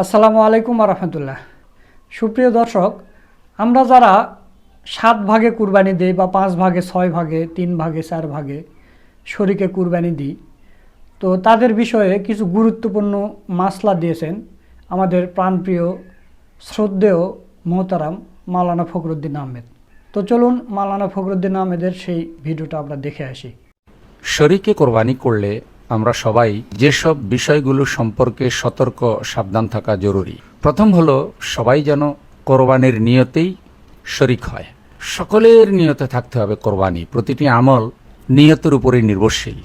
আসসালামু আলাইকুম রহমতুল্লাহ। সুপ্রিয় দর্শক, আমরা যারা 7 ভাগে কুরবানি দিই বা 5 ভাগে 6 ভাগে 3 ভাগে 4 ভাগে শরীকে কুরবানি দিই, তো তাদের বিষয়ে কিছু গুরুত্বপূর্ণ মাসলা দিয়েছেন আমাদের প্রাণপ্রিয় শ্রদ্ধেয় মোহতারাম মাওলানা ফখরুদ্দিন আহমেদ। তো চলুন মাওলানা ফখরুদ্দিন আহমেদের সেই ভিডিওটা আমরা দেখে আসি। শরীকে কোরবানি করলে আমরা সবাই যেসব বিষয়গুলো সম্পর্কে সতর্ক সাবধান থাকা জরুরি। প্রথম হলো, সবাই যেন কোরবানির নিয়তেই শরীক হয়। সকলের নিয়তে থাকতে হবে কোরবানি। প্রতিটি আমল নিয়তের উপরেই নির্ভরশীল।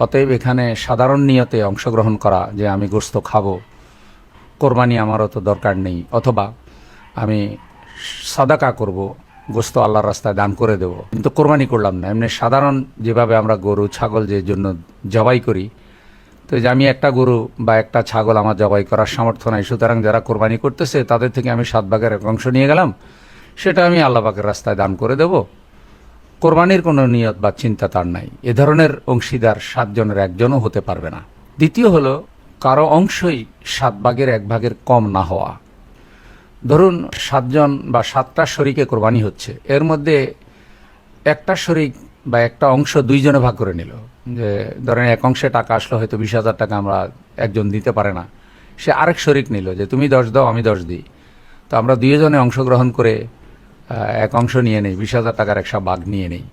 অতএব এখানে সাধারণ নিয়তে অংশগ্রহণ করা, যে আমি গোশত খাবো, কোরবানি আমারও তো দরকার নেই, অথবা আমি সাদাকা করব, গোশত আল্লাহর রাস্তায় দান করে দেব, কিন্তু কোরবানি করলাম না। এমনি সাধারণ যেভাবে আমরা গরু ছাগল যে জন্য জবাই করি, তো যে আমি একটা গরু বা একটা ছাগল আমার জবাই করার সামর্থ্য নাই, সুতরাং যারা কোরবানি করতেছে তাদের থেকে আমি 7 ভাগের 1 অংশ নিয়ে গেলাম, সেটা আমি আল্লাহ পাকের রাস্তায় দান করে দেব। কোরবানির কোনো নিয়ত বা চিন্তা তার নাই। এ ধরনের অংশীদার 7 জনের একজনও হতে পারবে না। দ্বিতীয় হলো, কারো অংশই 7 ভাগের 1 ভাগের কম না হওয়া। ধরুন 7 জন বা 7টা শরীকে কোরবানি হচ্ছে, এর মধ্যে একটা শরীক বা একটা অংশ 2 জনে ভাগ করে নিল। যে ধরেন এক অংশে টাকা আসলো, হয়তো 20,000 টাকা আমরা একজন দিতে পারে না, সে আরেক শরীক নিল যে তুমি 10 দাও আমি 10 দিই, তো আমরা 2 জনে অংশগ্রহণ করে এক অংশ নিয়ে নেই, 20,000 টাকার একটা ভাগ নিয়ে নেই।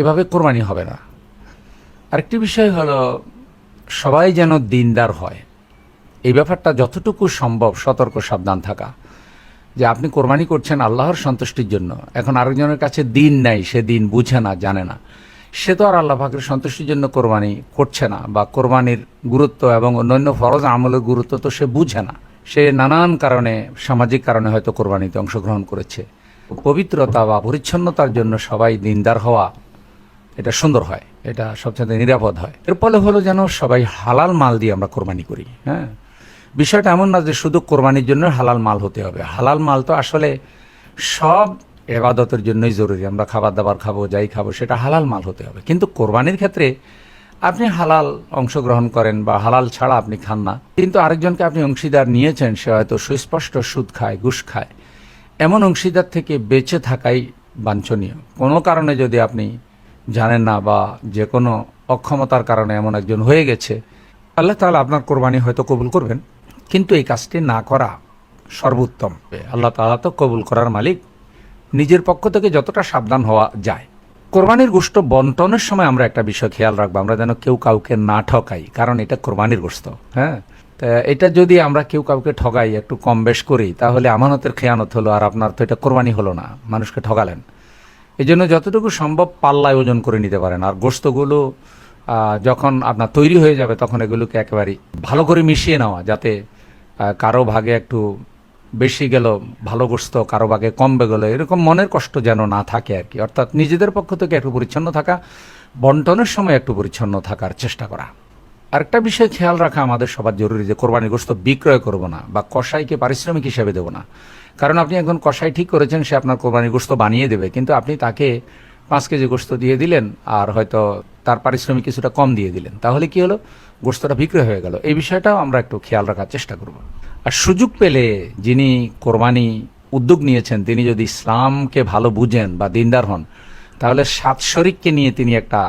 এভাবে কোরবানি হবে না। আরেকটি বিষয় হলো, সবাই যেন দিনদার হয়। এই ব্যাপারটা যতটুকু সম্ভব সতর্ক সাবধান থাকা, যে আপনি কোরবানি করছেন আল্লাহর সন্তুষ্টির জন্য। এখন আরেকজনের কাছে দিন নাই, সে দিন বুঝে না, জানে না, সে তো আর আল্লাহ পাকের সন্তুষ্টির জন্য কোরবানি করছে না, বা কোরবানির গুরুত্ব এবং অন্যান্য ফরজ আমলের গুরুত্ব তো সে বুঝে না। সে নানান কারণে, সামাজিক কারণে হয়তো কোরবানিতে অংশগ্রহণ করেছে। পবিত্রতা বা পরিচ্ছন্নতার জন্য সবাই দিনদার হওয়া, এটা সুন্দর হয়, এটা সবচেয়ে নিরাপদ হয়। এর ফলে হলো যেন সবাই হালাল মাল দিয়ে আমরা কোরবানি করি। হ্যাঁ, বিষয়টা এমন না যে শুধু কোরবানির জন্য হালাল মাল হতে হবে। হালাল মাল তো আসলে সব ইবাদতের জন্যই জরুরি। আমরা খাবার দাবার খাবো, যাই খাবো, সেটা হালাল মাল হতে হবে। কিন্তু কোরবানির ক্ষেত্রে আপনি হালাল অংশগ্রহণ করেন বা হালাল ছাড়া আপনি খান না, কিন্তু আরেকজনকে আপনি অংশীদার নিয়েছেন, সে হয়তো সুস্পষ্ট সুদ খায়, ঘুষ খায়, এমন অংশীদার থেকে বেঁচে থাকাই বাঞ্ছনীয়। কোনো কারণে যদি আপনি জানেন না বা যে কোনো অক্ষমতার কারণে এমন একজন হয়ে গেছে, আল্লাহ তাআলা আপনার কোরবানি হয়তো কবুল করবেন, কিন্তু এই কাজটি না করা সর্বোত্তম। আল্লাহ তাআলা তো কবুল করার মালিক। নিজের পক্ষ থেকে যতটা সাবধান হওয়া যায়। কোরবানির গোশত বন্টনের সময় আমরা একটা বিষয় খেয়াল রাখবো, আমরা যেন কেউ কাউকে না ঠকাই, কারণ এটা কোরবানির গোশত। হ্যাঁ, তা এটা যদি আমরা কেউ কাউকে ঠকাই, একটু কম বেশ করি, তাহলে আমানতের খেয়ানত হলো, আর আপনার তো এটা কোরবানি হলো না, মানুষকে ঠকালেন। এই জন্য যতটুকু সম্ভব পাল্লায় ওজন করে নিতে পারেন। আর গোশতগুলো যখন আপনার তৈরি হয়ে যাবে, তখন এগুলোকে একেবারে ভালো করে মিশিয়ে নেওয়া, যাতে কারো ভাগে একটু বেশি গেল ভালো গোশত, কারো ভাগে কমবে গেল, এরকম মনের কষ্ট যেন না থাকে আর কি। অর্থাৎ নিজেদের পক্ষ থেকে একটু পরিচ্ছন্ন থাকা, বন্টনের সময় একটু পরিচ্ছন্ন থাকার চেষ্টা করা। আরেকটা বিষয় খেয়াল রাখা আমাদের সবার জরুরি, যে কোরবানির গোশত বিক্রয় করব না বা কসাইকে পারিশ্রমিক হিসেবে দেবো না। কারণ আপনি এখন কসাই ঠিক করেছেন, সে আপনার কোরবানির গোশত বানিয়ে দেবে, কিন্তু আপনি তাকে 5 কেজি গোশত দিয়ে দিলেন, আর হয়তো তার পারিশ্রমিক কিছুটা কম দিয়ে দিলেন, তাহলে কি হলো, গোশতটা বিক্রয় হয়ে গেল। এই বিষয়টাও আমরা একটু খেয়াল রাখার চেষ্টা করব। আর সুযোগ পেলে যিনি কোরবানি উদ্যোগ নিয়েছেন, তিনি যদি ইসলামকে ভালো বুঝেন বা দিনদার হন, তাহলে 7 শরীককে নিয়ে তিনি একটা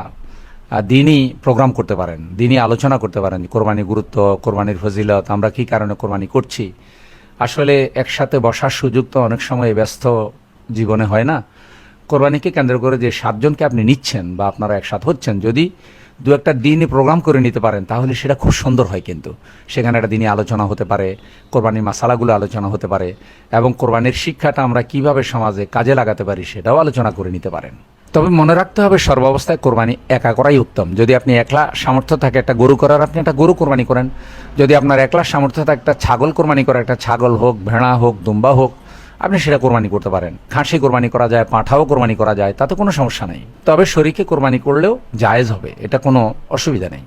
দিনই প্রোগ্রাম করতে পারেন, দিনই আলোচনা করতে পারেন। কোরবানির গুরুত্ব, কোরবানির ফজিলত, আমরা কি কারণে কোরবানি করছি। আসলে একসাথে বসার সুযোগ তো অনেক সময় ব্যস্ত জীবনে হয় না। কোরবানিকে কেন্দ্র করে যে 7 জনকে আপনি নিচ্ছেন বা আপনারা একসাথে হচ্ছেন, যদি 2-একটা দিনই প্রোগ্রাম করে নিতে পারেন, তাহলে সেটা খুব সুন্দর হয়। কিন্তু সেখানে একটা দিনই আলোচনা হতে পারে, কোরবানির মাসালাগুলো আলোচনা হতে পারে, এবং কোরবানির শিক্ষাটা আমরা কিভাবে সমাজে কাজে লাগাতে পারি সেটাও আলোচনা করে নিতে পারেন। তবে মনে রাখতে হবে, সর্বাবস্থায় কোরবানি একা করাই উত্তম। যদি আপনি একলা সামর্থ্য থাকে একটা গরু করার, আপনি একটা গরু কোরবানি করেন। যদি আপনার একলা সামর্থ্য থাকে একটা ছাগল কোরবানি করা, একটা ছাগল হোক, ভেড়া হোক, দুম্বা হোক, আপনি সেটা কোরবানি করতে পারেন। খাসি কোরবানি করা যায়, পাঁঠাও কোরবানি করা যায়, তাতে কোনো সমস্যা নেই। তবে শরীকে কোরবানি করলেও জায়েজ হবে, এটা কোনো অসুবিধা নেই।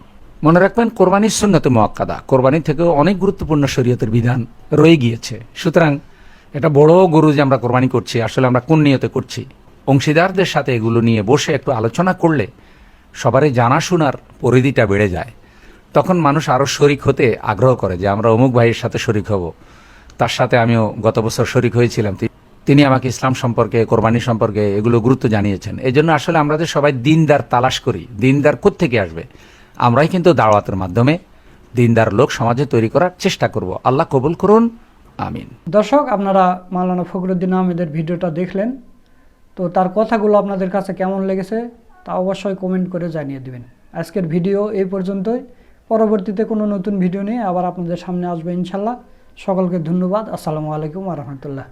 মনে রাখবেন, কোরবানির সুন্নতে মুআক্কাদা, কোরবানি থেকেও অনেক গুরুত্বপূর্ণ শরীয়তের বিধান রয়ে গিয়েছে। সুতরাং এটা বড় গরু যে আমরা কোরবানি করছি, আসলে আমরা কোন নিয়তে করছি, অংশীদারদের সাথে এগুলো নিয়ে বসে একটু আলোচনা করলে সবারই জানাশোনার পরিধিটা বেড়ে যায়। তখন মানুষ আরও শরিক হতে আগ্রহ করে, যে আমরা অমুক ভাইয়ের সাথে শরিক হব, তার সাথে আমিও গত বছর শরিক হয়েছিলাম। তিনি আমাকে ইসলাম সম্পর্কে, কোরবানি সম্পর্কে এগুলো গুরুত্ব জানিয়েছেন। এই জন্য আসলে আমরা যে সবাই দিনদার তালাশ করি, দিনদার কোত্থেকে আসবে, আমরাই কিন্তু দাওয়াতের মাধ্যমে দিনদার লোক সমাজে তৈরি করার চেষ্টা করব। আল্লাহ কবুল করুন, আমিন। দর্শক, আপনারা মাওলানা ফখরুদ্দিন আহমেদের ভিডিওটা দেখলেন, তো তার কথাগুলো আপনাদের কাছে কেমন লেগেছে তা অবশ্যই কমেন্ট করে জানিয়ে দিবেন। আজকের ভিডিও এই পর্যন্তই। পরবর্তীতে কোনো নতুন ভিডিও নিয়ে আবার আপনাদের সামনে আসবে ইনশাল্লাহ। সকলকে ধন্যবাদ। আসসালামু আলাইকুম ওয়া রাহমাতুল্লাহ।